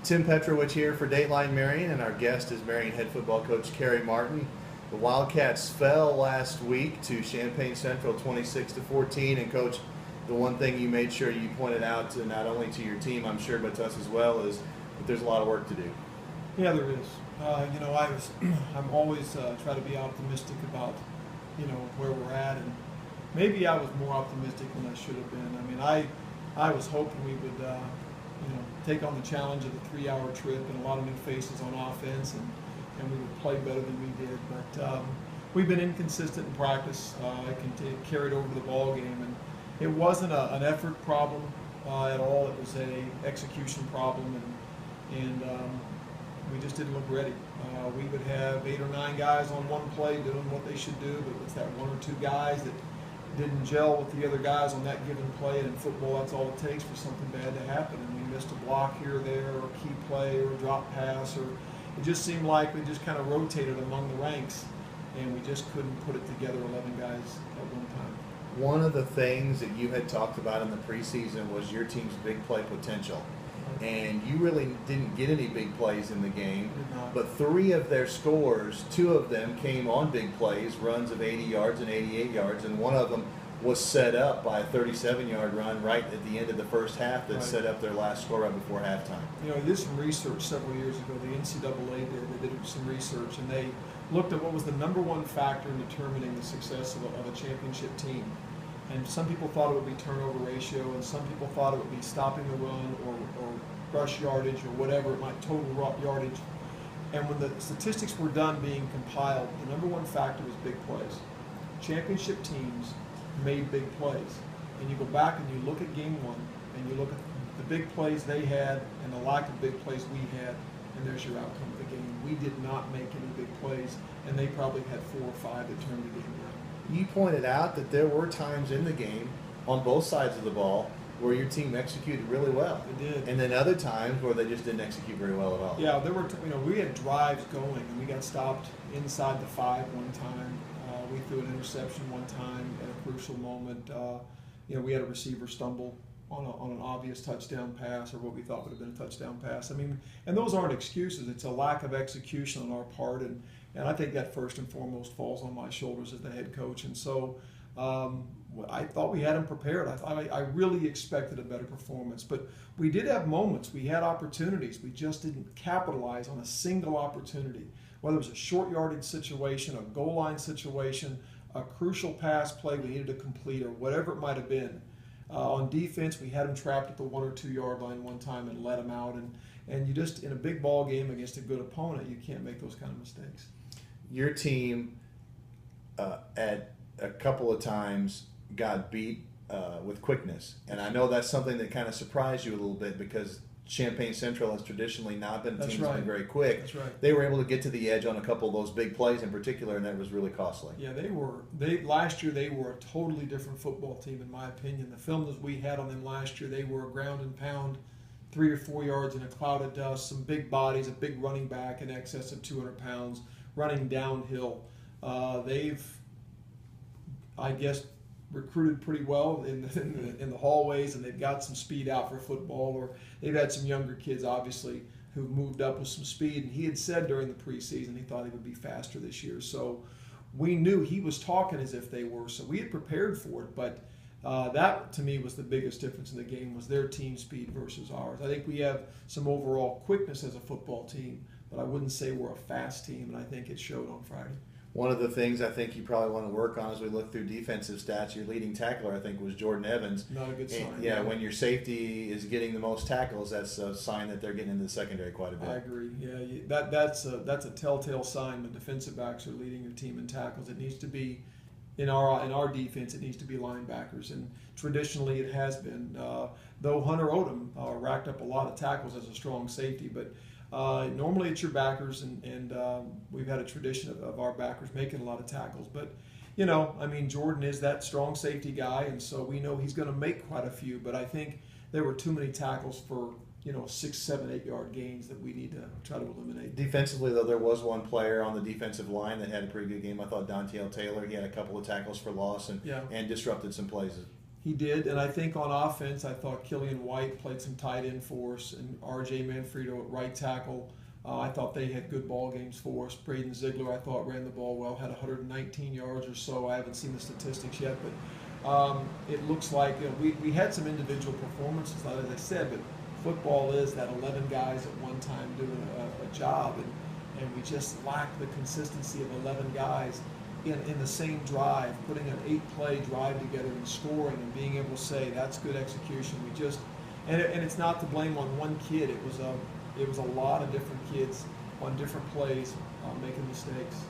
Tim Petrowich here for Dateline Marion, and our guest is Marion head football coach Kerry Martin. The Wildcats fell last week to Champaign Central 26-14, and Coach, the one thing you made sure you pointed out to not only to your team, I'm sure, but to us as well, is that there's a lot of work to do. Yeah, there is. I'm always try to be optimistic about, where we're at, and maybe I was more optimistic than I should have been. I mean, I was hoping we would, take on the challenge of the 3-hour trip and a lot of new faces on offense, and we would play better than we did. But we've been inconsistent in practice. Carried over to the ball game, and it wasn't an effort problem at all. It was a execution problem, and we just didn't look ready. We would have 8 or 9 guys on one play doing what they should do, but it's that 1 or 2 guys that didn't gel with the other guys on that given play. And in football, that's all it takes for something bad to happen. And we missed a block here or there, or a key play, or a drop pass, or it just seemed like we just kind of rotated among the ranks, and we just couldn't put it together, 11 guys at one time. One of the things that you had talked about in the preseason was your team's big play potential. And you really didn't get any big plays in the game, but 3 of their scores, 2 of them came on big plays, runs of 80 yards and 88 yards, and one of them was set up by a 37-yard run right at the end of the first half that set up their last score right before halftime. I did some research several years ago. The NCAA did some research, and they looked at what was the #1 factor in determining the success of a championship team. And some people thought it would be turnover ratio, and some people thought it would be stopping the run or rush yardage or whatever it might, total yardage. And when the statistics were done being compiled, the #1 factor was big plays. Championship teams made big plays. And you go back and you look at game 1, and you look at the big plays they had and the lack of big plays we had, and there's your outcome of the game. We did not make any big plays, and they probably had 4 or 5 that turned the game around. You pointed out that there were times in the game on both sides of the ball where your team executed really well. They did. And then other times where they just didn't execute very well at all. Yeah, there were, we had drives going, and we got stopped inside the 5 one time. We threw an interception one time at a crucial moment. We had a receiver stumble on an obvious touchdown pass, or what we thought would have been a touchdown pass. I mean, and those aren't excuses. It's a lack of execution on our part, and I think that first and foremost falls on my shoulders as the head coach. And so I thought we had him prepared. I really expected a better performance, but we did have moments. We had opportunities. We just didn't capitalize on a single opportunity, whether it was a short yardage situation, a goal line situation, a crucial pass play we needed to complete, or whatever it might have been. On defense, we had them trapped at the 1 or 2 yard line one time and let them out. And you just, in a big ball game against a good opponent, you can't make those kind of mistakes. Your team at a couple of times got beat with quickness. And I know that's something that kind of surprised you a little bit, because Champaign Central has traditionally not been a team that's been very quick. That's right. They were able to get to the edge on a couple of those big plays in particular, and that was really costly. Yeah, last year they were a totally different football team, in my opinion. The film that we had on them last year, they were a ground and pound, 3 or 4 yards in a cloud of dust, some big bodies, a big running back in excess of 200 pounds, running downhill. They've, I guess, recruited pretty well in the hallways, and they've got some speed out for football, or they've had some younger kids, obviously, who've moved up with some speed. And he had said during the preseason he thought he would be faster this year. So we knew he was talking as if they were. So we had prepared for it, but that, to me, was the biggest difference in the game, was their team speed versus ours. I think we have some overall quickness as a football team, but I wouldn't say we're a fast team, and I think it showed on Friday. One of the things I think you probably want to work on as we look through defensive stats, your leading tackler, I think, was Jordan Evans. Not a good sign. And, yeah, when your safety is getting the most tackles, that's a sign that they're getting into the secondary quite a bit. I agree. Yeah, that's a telltale sign when defensive backs are leading your team in tackles. It needs to be, in our defense, it needs to be linebackers, and traditionally it has been. Though Hunter Odom racked up a lot of tackles as a strong safety, but normally it's your backers, and we've had a tradition of our backers making a lot of tackles. But, Jordan is that strong safety guy, and so we know he's going to make quite a few. But I think there were too many tackles for 6, 7, 8 yard gains that we need to try to eliminate. Defensively, though, there was one player on the defensive line that had a pretty good game. I thought Dontiel Taylor, he had a couple of tackles for loss and disrupted some plays. He did, and I think on offense, I thought Killian White played some tight end for us, and R.J. Manfredo at right tackle. I thought they had good ball games for us. Braden Ziegler, I thought, ran the ball well, had 119 yards or so. I haven't seen the statistics yet, but it looks like we had some individual performances, as I said, but football is that 11 guys at one time doing a job, and we just lack the consistency of 11 guys in the same drive, putting an 8-play drive together and scoring and being able to say that's good execution. And it's not to blame on one kid. It was a lot of different kids on different plays making mistakes.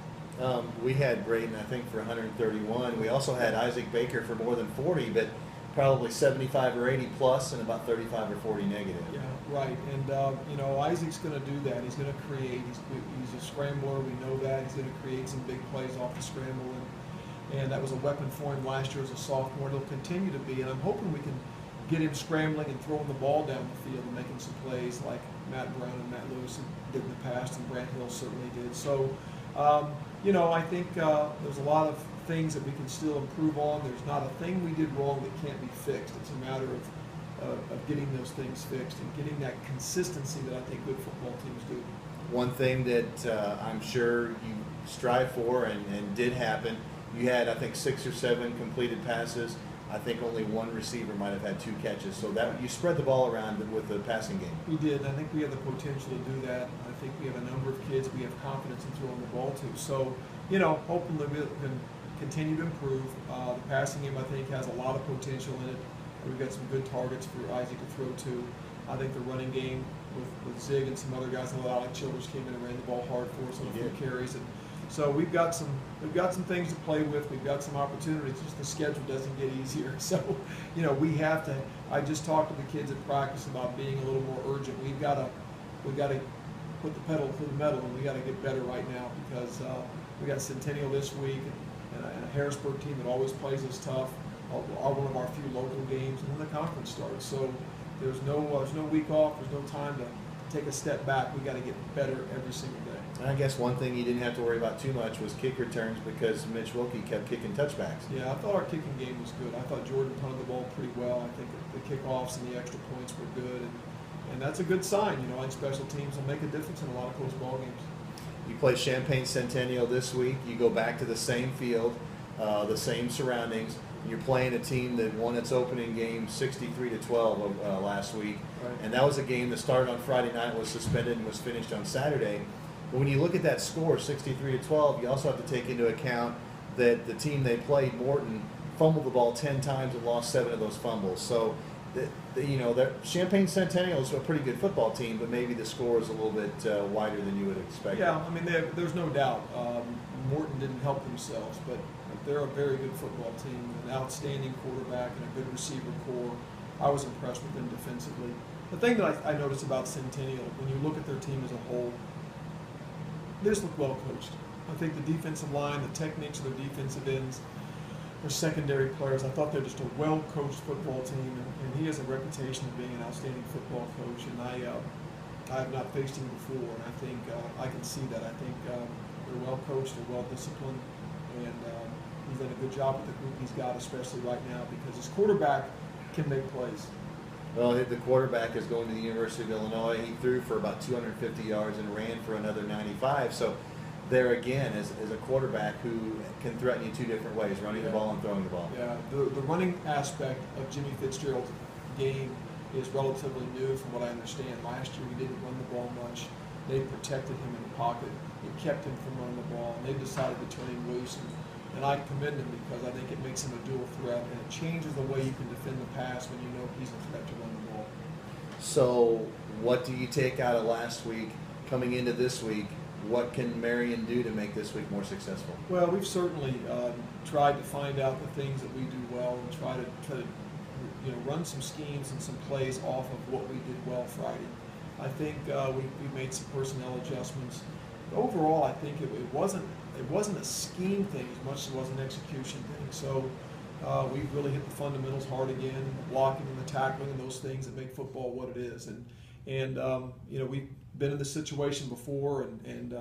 We had Braden, I think, for 131. We also had Isaac Baker for more than 40, but probably 75 or 80 plus and about 35 or 40 negative. Yeah, right. And Isaac's going to do that. He's going to create. He's a scrambler. We know that. He's going to create some big plays off the scramble, and that was a weapon for him last year as a sophomore. It'll continue to be, and I'm hoping we can get him scrambling and throwing the ball down the field and making some plays like Matt Brown and Matt Lewis did in the past, and Grant Hill certainly did. So, I think there's a lot of things that we can still improve on. There's not a thing we did wrong that can't be fixed. It's a matter of getting those things fixed and getting that consistency that I think good football teams do. One thing that I'm sure you strive for and did happen, you had, I think, 6 or 7 completed passes. I think only one receiver might have had 2 catches. So that you spread the ball around with the passing game. We did. I think we have the potential to do that. I think we have a number of kids we have confidence in throwing the ball to. So, hopefully we can continue to improve. The passing game, I think, has a lot of potential in it. We've got some good targets for Isaac to throw to. I think the running game with Zig and some other guys, a lot like Childers came in and ran the ball hard for us on a few carries. And so we've got some things to play with. We've got some opportunities. Just the schedule doesn't get easier. So, we have to. I just talked to the kids at practice about being a little more urgent. We've got to put the pedal to the metal, and we got to get better right now because we got Centennial this week and a Harrisburg team that always plays us tough. One of our few local games, and then the conference starts. So there's no week off. There's no time to take a step back. We got to get better every single day. And I guess one thing you didn't have to worry about too much was kick returns because Mitch Wilkie kept kicking touchbacks. Yeah, I thought our kicking game was good. I thought Jordan punted the ball pretty well. I think the kickoffs and the extra points were good, and that's a good sign. I think special teams will make a difference in a lot of close ball games. You play Champaign Centennial this week. You go back to the same field, the same surroundings. You're playing a team that won its opening game 63-12 last week. Right. And that was a game that started on Friday night, was suspended, and was finished on Saturday. But when you look at that score, 63-12, you also have to take into account that the team they played, Morton, fumbled the ball 10 times and lost 7 of those fumbles. So, Champaign Centennial is a pretty good football team, but maybe the score is a little bit wider than you would expect. Yeah, I mean, there's no doubt. Morton didn't help themselves, but they're a very good football team, an outstanding quarterback and a good receiver core. I was impressed with them defensively. The thing that I noticed about Centennial, when you look at their team as a whole, they just look well coached. I think the defensive line, the techniques of their defensive ends, their secondary players, I thought they're just a well-coached football team, and he has a reputation of being an outstanding football coach, and I have not faced him before, and I think I can see that. I think they're well-coached, they're well-disciplined, and he's done a good job with the group he's got, especially right now, because his quarterback can make plays. Well, the quarterback is going to the University of Illinois. He threw for about 250 yards and ran for another 95. So there again is a quarterback who can threaten you 2 different ways, running the ball and throwing the ball. Yeah, the running aspect of Jimmy Fitzgerald's game is relatively new from what I understand. Last year he didn't run the ball much. They protected him in the pocket. It kept him from running the ball, and they decided to turn him loose. And I commend him because I think it makes him a dual threat, and it changes the way you can defend the pass when you know he's a threat to run the ball. So what do you take out of last week coming into this week? What can Marion do to make this week more successful? Well, we've certainly tried to find out the things that we do well and try to run some schemes and some plays off of what we did well Friday. I think we made some personnel adjustments. But overall, I think it wasn't a scheme thing as much as it was an execution thing. So we've really hit the fundamentals hard again, the blocking and the tackling and those things that make football what it is. And we've been in this situation before, and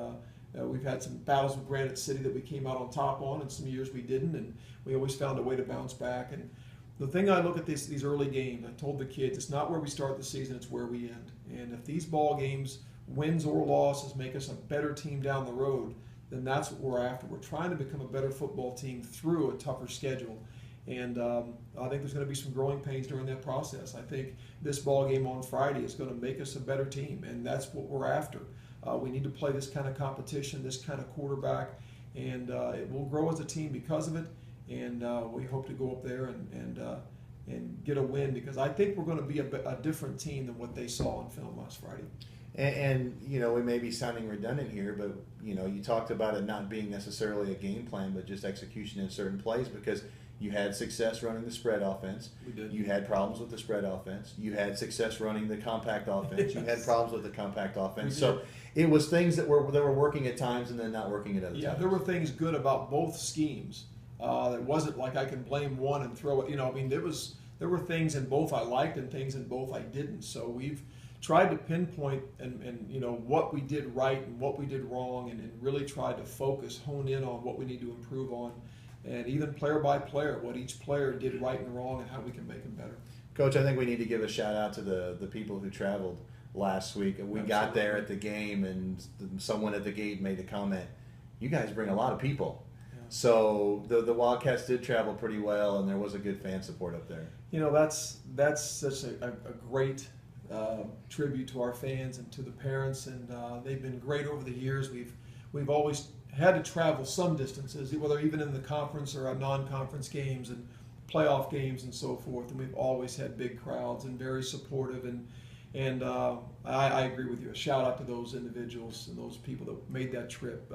we've had some battles with Granite City that we came out on top on, and some years we didn't, and we always found a way to bounce back. the thing I look at these early games, I told the kids, it's not where we start the season, it's where we end. And if these ball games, wins or losses, make us a better team down the road, then that's what we're after. We're trying to become a better football team through a tougher schedule. And I think there's going to be some growing pains during that process. I think this ball game on Friday is going to make us a better team, and that's what we're after. We need to play this kind of competition, this kind of quarterback, and it will grow as a team because of it. And we hope to go up there and get a win, because I think we're going to be a different team than what they saw on film last Friday. And you know, we may be sounding redundant here, but you know, you talked about it not being necessarily a game plan, but just execution in certain plays, because you had success running the spread offense. We did. You had problems with the spread offense. You had success running the compact offense. Yes. You had problems with the compact offense. So it was things that were working at times and then not working at other times. Yeah, there were things good about both schemes. It wasn't like I can blame one and throw it. You know, I mean, there were things in both I liked and things in both I didn't. So we've tried to pinpoint and you know, what we did right and what we did wrong, and really tried to focus, hone in on what we need to improve on. And even player by player, what each player did right and wrong and how we can make them better. Coach, I think we need to give a shout out to the people who traveled last week. We Absolutely. Got there at the game, and someone at the gate made a comment, you guys bring a lot of people. Yeah. So the Wildcats did travel pretty well, and there was a good fan support up there. You know, that's such a great tribute to our fans and to the parents, and they've been great over the years. We've always had to travel some distances, whether even in the conference or non-conference games and playoff games and so forth. And we've always had big crowds and very supportive. And I agree with you. A shout out to those individuals and those people that made that trip.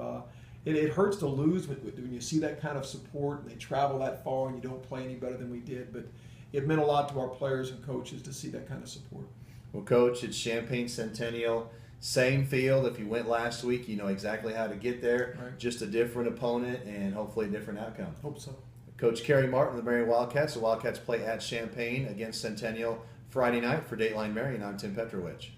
It hurts to lose when you see that kind of support and they travel that far and you don't play any better than we did. But it meant a lot to our players and coaches to see that kind of support. Well, Coach, it's Champaign Centennial. Same field. If you went last week, you know exactly how to get there. Right. Just a different opponent and hopefully a different outcome. Hope so. Coach Kerry Martin of the Marion Wildcats. The Wildcats play at Champaign against Centennial Friday night. For Dateline Marion, I'm Tim Petrowich.